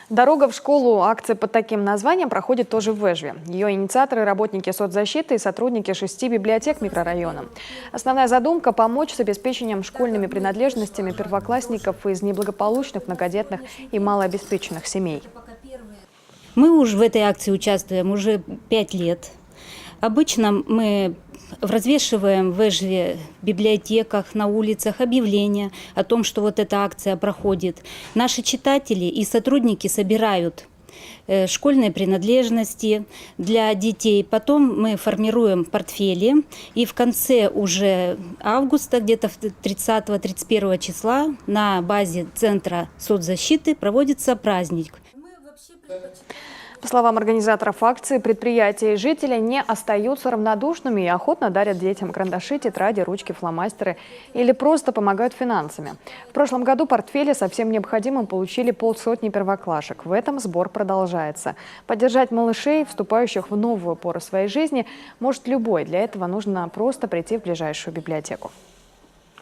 Дорога в школу. Акция под таким названием проходит тоже в Эжве. Ее инициаторы – работники соцзащиты и сотрудники 6 библиотек микрорайона. Основная задумка – помочь с обеспечением школьными принадлежностями первоклассников из неблагополучных, многодетных и малообеспеченных семей. Мы уже в этой акции участвуем уже 5 лет. Обычно мы развешиваем в Эжве библиотеках, на улицах объявления о том, что вот эта акция проходит. Наши читатели и сотрудники собирают школьные принадлежности для детей. Потом мы формируем портфели. И в конце уже августа, где-то 30-31 числа, на базе Центра соцзащиты проводится праздник. По словам организаторов акции, предприятия и жители не остаются равнодушными и охотно дарят детям карандаши, тетради, ручки, фломастеры или просто помогают финансами. В прошлом году портфели со всем необходимым получили 50 первоклашек. В этом сбор продолжается. Поддержать малышей, вступающих в новую пору своей жизни, может любой. Для этого нужно просто прийти в ближайшую библиотеку.